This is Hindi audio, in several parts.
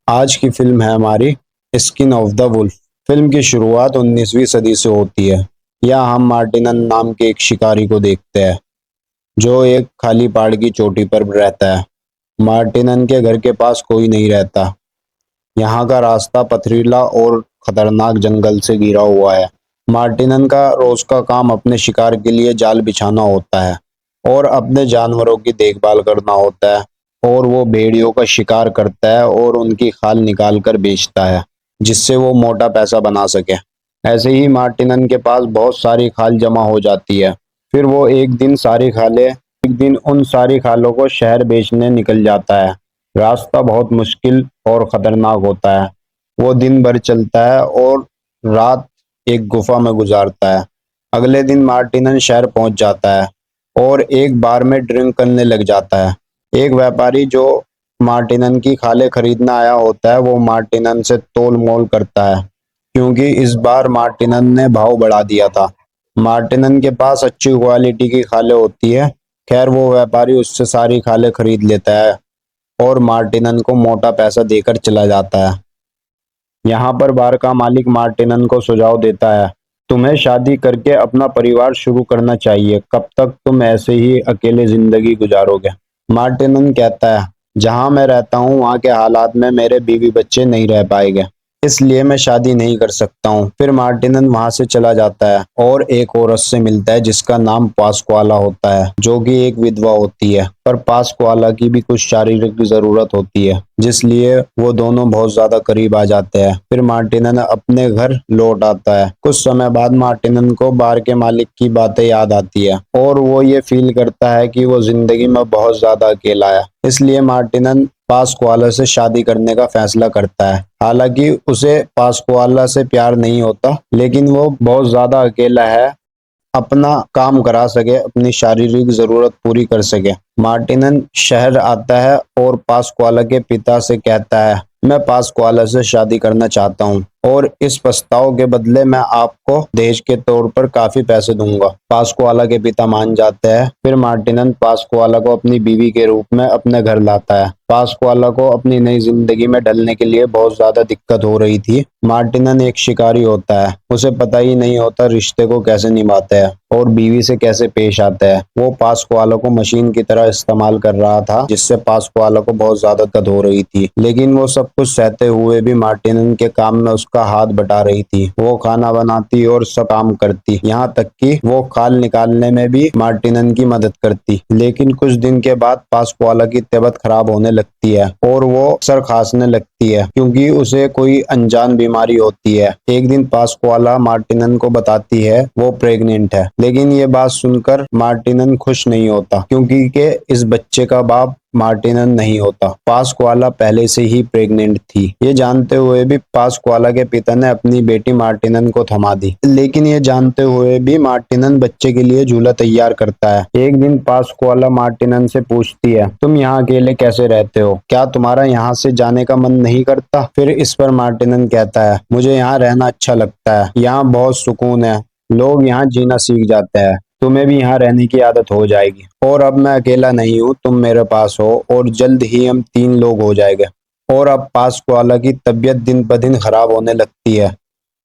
आज की फिल्म है हमारी skin of the wolf. Film की शुरुआत 19वीं सदी से होती है। यहाँ हम मार्टिनन नाम के एक शिकारी को देखते हैं जो एक खाली पहाड़ की चोटी पर रहता है। मार्टिनन के घर के पास कोई नहीं रहता। यहाँ का रास्ता पथरीला और खतरनाक जंगल से घिरा हुआ है। मार्टिनन का रोज का काम अपने शिकार के लिए जाल बिछाना होता है और अपने जानवरों की देखभाल करना होता है। और वो भेड़ियों का शिकार करता है और उनकी खाल निकाल कर बेचता है जिससे वो मोटा पैसा बना सके। ऐसे ही मार्टिनन के पास बहुत सारी खाल जमा हो जाती है। फिर वो एक दिन उन सारी खालों को शहर बेचने निकल जाता है। रास्ता बहुत मुश्किल और खतरनाक होता है। वो दिन भर चलता है और रात एक गुफा में गुजारता है। अगले दिन मार्टिनन शहर पहुंच जाता है और एक बार में ड्रिंक करने लग जाता है। एक व्यापारी जो मार्टिनन की खाले खरीदना आया होता है वो मार्टिनन से तोल मोल करता है क्योंकि इस बार मार्टिनन ने भाव बढ़ा दिया था। मार्टिनन के पास अच्छी क्वालिटी की खाले होती है। खैर वो व्यापारी उससे सारी खाले खरीद लेता है और मार्टिनन को मोटा पैसा देकर चला जाता है। यहाँ पर बार का मालिक मार्टिनन को सुझाव देता है, तुम्हें शादी करके अपना परिवार शुरू करना चाहिए। कब तक तुम ऐसे ही अकेले जिंदगी गुजारोगे? मार्टिनन कहता है, जहाँ मैं रहता हूँ वहाँ के हालात में मेरे बीवी बच्चे नहीं रह पाएंगे, इसलिए मैं शादी नहीं कर सकता हूँ। फिर मार्टिनन वहां से चला जाता है और एक औरत से मिलता है जिसका नाम पास्कुआला होता है जो कि एक विधवा होती है। पर पास्कुआला की भी कुछ शारीरिक जरूरत होती है जिसलिए वो दोनों बहुत ज्यादा करीब आ जाते हैं। फिर मार्टिनन अपने घर लौट आता है। कुछ समय बाद मार्टिनन को बार के मालिक की बातें याद आती है और वो ये फील करता है कि वो जिंदगी में बहुत ज्यादा अकेला है। इसलिए मार्टिनन पास्कुआला से शादी करने का फैसला करता है। हालांकि उसे पास्कुआला से प्यार नहीं होता लेकिन वो बहुत ज्यादा अकेला है, अपना काम करा सके, अपनी शारीरिक जरूरत पूरी कर सके। मार्टिनन शहर आता है और पास्कुआला के पिता से कहता है, मैं पास्कुआला से शादी करना चाहता हूँ और इस प्रस्ताव के बदले मैं आपको दहेज के तौर पर काफी पैसे दूंगा। पास्कुआला के पिता मान जाते हैं। फिर मार्टिनन पास्कुआला को अपनी बीवी के रूप में अपने घर लाता है। पास्कुआला को अपनी नई जिंदगी में ढलने के लिए बहुत ज्यादा दिक्कत हो रही थी। मार्टिनन एक शिकारी होता है, उसे पता ही नहीं होता रिश्ते को कैसे निभाता है और बीवी से कैसे पेश आता है। वो पास्कुआला को मशीन की तरह इस्तेमाल कर रहा था जिससे पास्कुआला को बहुत ज्यादा दिक्कत हो रही थी, लेकिन वो सब कुछ सहते हुए भी मार्टिनन के काम में उसका हाथ बटा रही थी। वो खाना बनाती और सब काम करती, यहाँ तक कि वो खाल निकालने में भी मार्टिनन की मदद करती। लेकिन कुछ दिन के बाद पास्कुआला की तबीयत खराब होने लगती है और वो सर खांसने लगती है क्योंकि उसे कोई अनजान बीमारी होती है। एक दिन पास्कुआला मार्टिनन को बताती है वो प्रेग्नेंट है, लेकिन ये बात सुनकर मार्टिनन खुश नहीं होता क्योंकि के इस बच्चे का बाप मार्टिनन नहीं होता। पास्कुआला पहले से ही प्रेग्नेंट थी। ये जानते हुए भी पास्कुआला के पिता ने अपनी बेटी मार्टिनन को थमा दी, लेकिन ये जानते हुए भी मार्टिनन बच्चे के लिए झूला तैयार करता है। एक दिन पास्कुआला मार्टिनन से पूछती है, तुम यहाँ अकेले कैसे रहते हो? क्या तुम्हारा यहाँ से जाने का मन नहीं करता? फिर इस पर मार्टिनन कहता है, मुझे यहाँ रहना अच्छा लगता है, यहाँ बहुत सुकून है, लोग यहाँ जीना सीख जाते हैं, तुम्हें भी यहाँ रहने की आदत हो जाएगी। और अब मैं अकेला नहीं हूँ, तुम मेरे पास हो और जल्द ही हम 3 लोग हो जाएंगे। और अब पास्कुआला की तबीयत दिन ब दिन खराब होने लगती है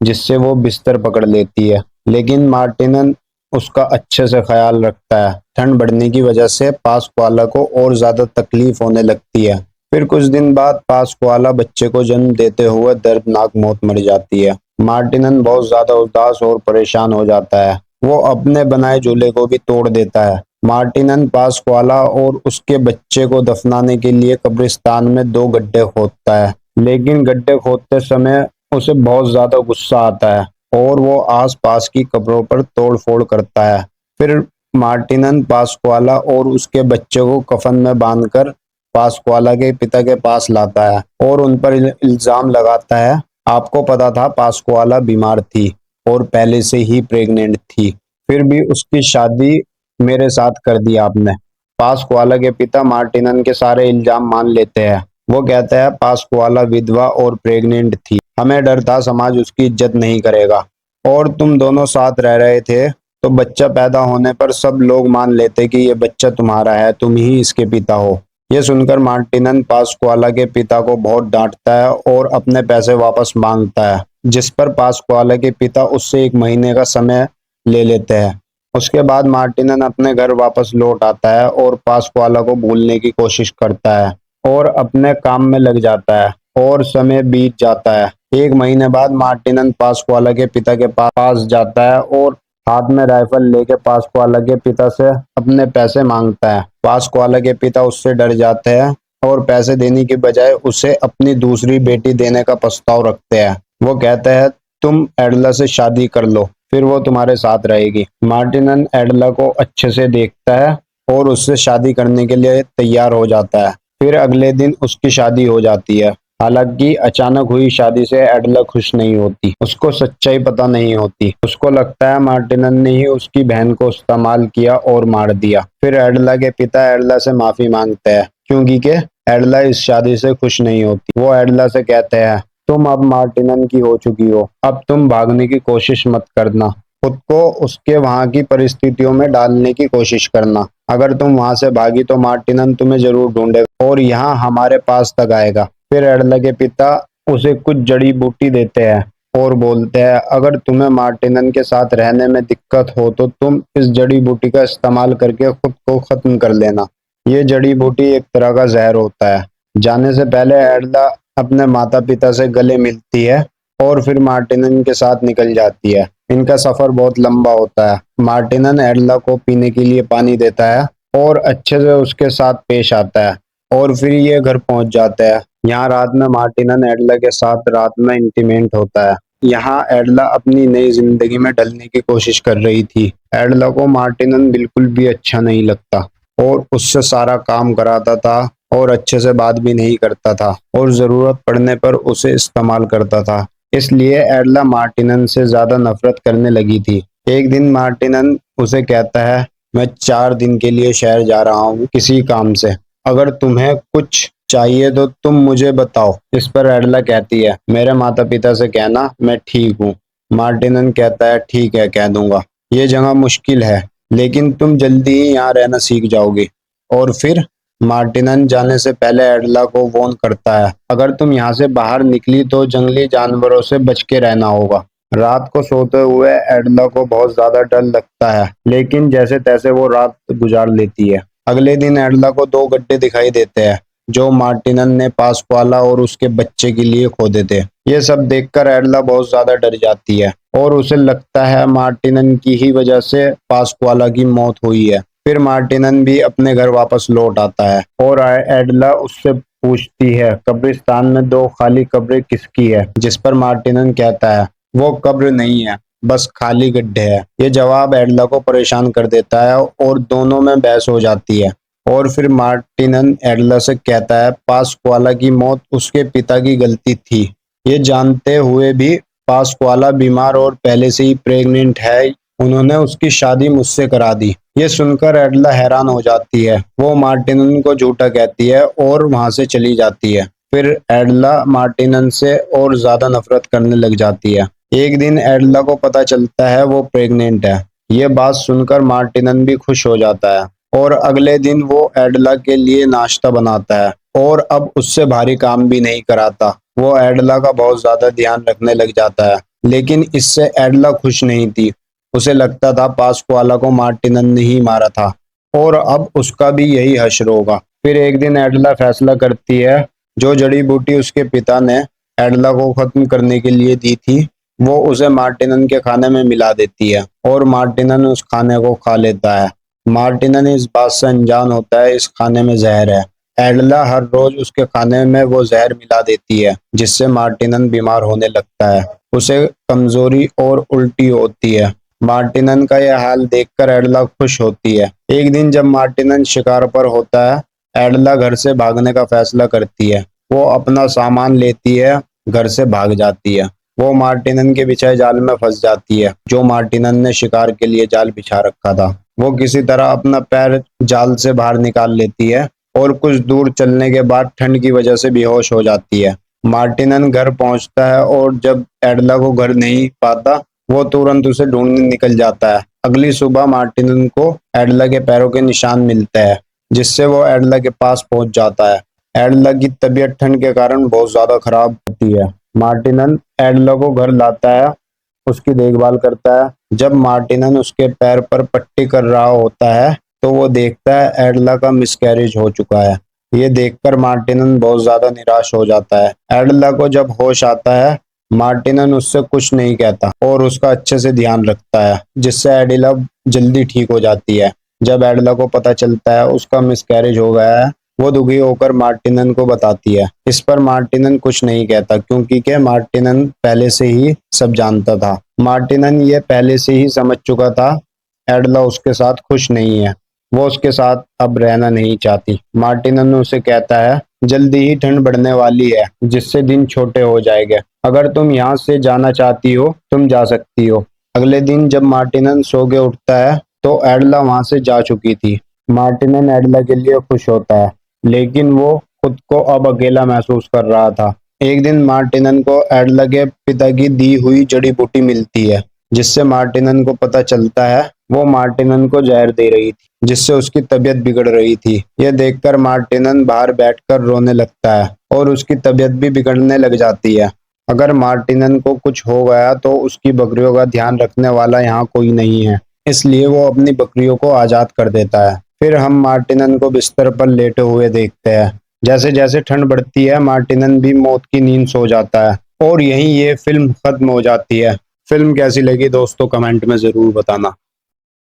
जिससे वो बिस्तर पकड़ लेती है, लेकिन मार्टिनन उसका अच्छे से ख्याल रखता है। ठंड बढ़ने की वजह से पास्कुआला को और ज्यादा तकलीफ होने लगती है। फिर कुछ दिन बाद पास्कुआला बच्चे को जन्म देते हुए दर्दनाक मौत मर जाती है। मार्टिनन बहुत ज्यादा उदास और परेशान हो जाता है। वो अपने बनाए झूले को भी तोड़ देता है। मार्टिनन पास्कुआला और उसके बच्चे को दफनाने के लिए कब्रिस्तान में 2 गड्ढे खोदता है, लेकिन गड्ढे खोदते समय उसे बहुत ज्यादा गुस्सा आता है और वो आसपास की कब्रों पर तोड़ फोड़ करता है। फिर मार्टिनन पास्कुआला और उसके बच्चे को कफन में बांधकर पास्कुआला के पिता के पास लाता है और उन पर इल्जाम लगाता है, आपको पता था पास्कुआला बीमार थी और पहले से ही प्रेग्नेंट थी, फिर भी उसकी शादी मेरे साथ कर दी आपने। पास्कुआला के पिता मार्टिनन के सारे इल्जाम मान लेते हैं। वो कहता है पास्कुआला विधवा और प्रेग्नेंट थी, हमें डर था समाज उसकी इज्जत नहीं करेगा, और तुम दोनों साथ रह रहे थे तो बच्चा पैदा होने पर सब लोग मान लेते कि ये बच्चा तुम्हारा है, तुम ही इसके पिता हो। ये सुनकर मार्टिनन पास्कुआला के पिता को बहुत डांटता है और अपने पैसे वापस मांगता है, जिस पर पास्कुआला के पिता उससे 1 महीने का समय ले लेते हैं। उसके बाद मार्टिनन अपने घर वापस लौट आता है और पास्कुआला को भूलने की कोशिश करता है और अपने काम में लग जाता है और समय बीत जाता है। 1 महीने बाद मार्टिनन पास्कुआला के पिता के पास जाता है और हाथ में राइफल लेके पास्कुआला के पिता से अपने पैसे मांगता है। पास्कुआला के पिता उससे डर जाते हैं और पैसे देने की बजाय उसे अपनी दूसरी बेटी देने का प्रस्ताव रखते हैं। वो कहते हैं, तुम एडला से शादी कर लो, फिर वो तुम्हारे साथ रहेगी। मार्टिनन एडला को अच्छे से देखता है और उससे शादी करने के लिए तैयार हो जाता है। फिर अगले दिन उसकी शादी हो जाती है। हालांकि अचानक हुई शादी से एडला खुश नहीं होती। उसको सच्चाई पता नहीं होती। उसको लगता है मार्टिनन ने ही उसकी बहन को इस्तेमाल किया और मार दिया। फिर एडला के पिता एडला से माफी मांगते हैं क्योंकि के एडला इस शादी से खुश नहीं होती। वो एडला से कहते हैं, तुम अब मार्टिनन की हो चुकी हो, अब तुम भागने की कोशिश मत करना, खुद को उसके वहां की परिस्थितियों में डालने की कोशिश करना। अगर तुम वहां से भागी तो मार्टिनन तुम्हें जरूर ढूंढेगा और यहाँ हमारे पास तक आएगा। फिर एडला के पिता उसे कुछ जड़ी बूटी देते हैं और बोलते हैं, अगर तुम्हें मार्टिनन के साथ रहने में दिक्कत हो तो तुम इस जड़ी बूटी का इस्तेमाल करके खुद को खत्म कर लेना। ये जड़ी बूटी एक तरह का जहर होता है। जाने से पहले एडला अपने माता पिता से गले मिलती है और फिर मार्टिनन के साथ निकल जाती है। इनका सफर बहुत लंबा होता है। मार्टिनन एडला को पीने के लिए पानी देता है और अच्छे से उसके साथ पेश आता है और फिर ये घर पहुंच जाता है। यहाँ रात में मार्टिनन एडला के साथ रात में इंटीमेट होता है। यहाँ एडला अपनी नई जिंदगी में ढलने की कोशिश कर रही थी। एडला को मार्टिनन बिल्कुल भी अच्छा नहीं लगता और उससे सारा काम कराता था और अच्छे से बात भी नहीं करता था और जरूरत पड़ने पर उसे इस्तेमाल करता था। इसलिए एडला मार्टिनन से ज्यादा नफरत करने लगी थी। एक दिन मार्टिनन उसे कहता है, मैं 4 दिन के लिए शहर जा रहा हूँ किसी काम से, अगर तुम्हें कुछ चाहिए तो तुम मुझे बताओ। इस पर एडला कहती है, मेरे माता पिता से कहना मैं ठीक हूँ। मार्टिनन कहता है, ठीक है, कह दूंगा। ये जगह मुश्किल है लेकिन तुम जल्दी ही यहाँ रहना सीख जाओगे। और फिर मार्टिनन जाने से पहले एडला को वॉर्न करता है, अगर तुम यहाँ से बाहर निकली तो जंगली जानवरों से बच के रहना होगा। रात को सोते हुए एडला को बहुत ज्यादा डर लगता है लेकिन जैसे तैसे वो रात गुजार लेती है। अगले दिन एडला को 2 गड्ढे दिखाई देते हैं जो मार्टिनन ने पास्कुआला और उसके बच्चे के लिए खोदे थे। ये सब देखकर एडला बहुत ज्यादा डर जाती है और उसे लगता है मार्टिनन की ही वजह से पास्कुआला की मौत हुई है। फिर मार्टिनन भी अपने घर वापस लौट आता है और एडला उससे पूछती है, कब्रिस्तान में 2 खाली कब्रें किसकी है? जिस पर मार्टिनन कहता है, वो कब्र नहीं है, बस खाली गड्ढे हैं। ये जवाब एडला को परेशान कर देता है और दोनों में बहस हो जाती है। और फिर मार्टिनन एडला से कहता है, पास्कुआला की मौत उसके पिता की गलती थी। ये जानते हुए भी पास्कुआला बीमार और पहले से ही प्रेग्नेंट है, उन्होंने उसकी शादी मुझसे करा दी। ये सुनकर एडला हैरान हो जाती है। वो मार्टिनन को झूठा कहती है और वहां से चली जाती है। फिर एडला मार्टिनन से और ज्यादा नफरत करने लग जाती है। एक दिन एडला को पता चलता है वो प्रेग्नेंट है। ये बात सुनकर मार्टिनन भी खुश हो जाता है और अगले दिन वो एडला के लिए नाश्ता बनाता है और अब उससे भारी काम भी नहीं कराता। वो एडला का बहुत ज्यादा ध्यान रखने लग जाता है लेकिन इससे एडला खुश नहीं थी। उसे लगता था पास्कुआला को मार्टिनन ने ही मारा था और अब उसका भी यही हश्र होगा। फिर एक दिन एडला फैसला करती है, जो जड़ी बूटी उसके पिता ने एडला को खत्म करने के लिए दी थी वो उसे मार्टिनन के खाने में मिला देती है और मार्टिनन उस खाने को खा लेता है। मार्टिनन इस बात से अनजान होता है इस खाने में जहर है। एडला हर रोज उसके खाने में वो जहर मिला देती है जिससे मार्टिनन बीमार होने लगता है। उसे कमजोरी और उल्टी होती है। मार्टिनन का यह हाल देखकर एडला खुश होती है। एक दिन जब मार्टिनन शिकार पर होता है, एडला घर से भागने का फैसला करती है। वो अपना सामान लेती है, घर से भाग जाती है। वो मार्टिनन के बिछाए जाल में फंस जाती है जो मार्टिनन ने शिकार के लिए जाल बिछा रखा था। वो किसी तरह अपना पैर जाल से बाहर निकाल लेती है और कुछ दूर चलने के बाद ठंड की वजह से बेहोश हो जाती है। मार्टिनन घर पहुंचता है और जब एडला को घर नहीं पाता वो तुरंत उसे ढूंढने निकल जाता है। अगली सुबह मार्टिनन को एडला के पैरों के निशान मिलते हैं जिससे वो एडला के पास पहुंच जाता है। एडला की तबीयत ठंड के कारण बहुत ज्यादा खराब होती है। मार्टिनन एडला को घर लाता है, उसकी देखभाल करता है। जब मार्टिनन उसके पैर पर पट्टी कर रहा होता है तो वो देखता है एडला का मिसकैरेज हो चुका है। ये देखकर मार्टिनन बहुत ज्यादा निराश हो जाता है। एडला को जब होश आता है, मार्टिनन उससे कुछ नहीं कहता और उसका अच्छे से ध्यान रखता है, जिससे एडिला जल्दी ठीक हो जाती है। जब एडला को पता चलता है उसका मिसकैरेज हो गया है, वो दुखी होकर मार्टिनन को बताती है। इस पर मार्टिनन कुछ नहीं कहता, क्योंकि के मार्टिनन पहले से ही सब जानता था। मार्टिनन ये पहले से ही समझ चुका था एडला उसके साथ खुश नहीं है, वो उसके साथ अब रहना नहीं चाहती। मार्टिनन उसे कहता है जल्दी ही ठंड बढ़ने वाली है, जिससे दिन छोटे हो जाएंगे। अगर तुम यहाँ से जाना चाहती हो तुम जा सकती हो। अगले दिन जब मार्टिनन सो के उठता है तो एडला वहां से जा चुकी थी। मार्टिनन एडला के लिए खुश होता है, लेकिन वो खुद को अब अकेला महसूस कर रहा था। एक दिन मार्टिनन को एडला के पिता की दी हुई जड़ी बूटी मिलती है, जिससे मार्टिनन को पता चलता है वो मार्टिनन को जहर दे रही थी, जिससे उसकी तबीयत बिगड़ रही थी। यह देखकर मार्टिनन बाहर बैठकर रोने लगता है और उसकी तबीयत भी बिगड़ने लग जाती है। अगर मार्टिनन को कुछ हो गया तो उसकी बकरियों का ध्यान रखने वाला यहाँ कोई नहीं है, इसलिए वो अपनी बकरियों को आजाद कर देता है। फिर हम मार्टिनन को बिस्तर पर लेटे हुए देखते हैं। जैसे जैसे ठंड बढ़ती है मार्टिनन भी मौत की नींद सो जाता है और यहीं ये फिल्म खत्म हो जाती है। फिल्म कैसी लगी दोस्तों कमेंट में जरूर बताना।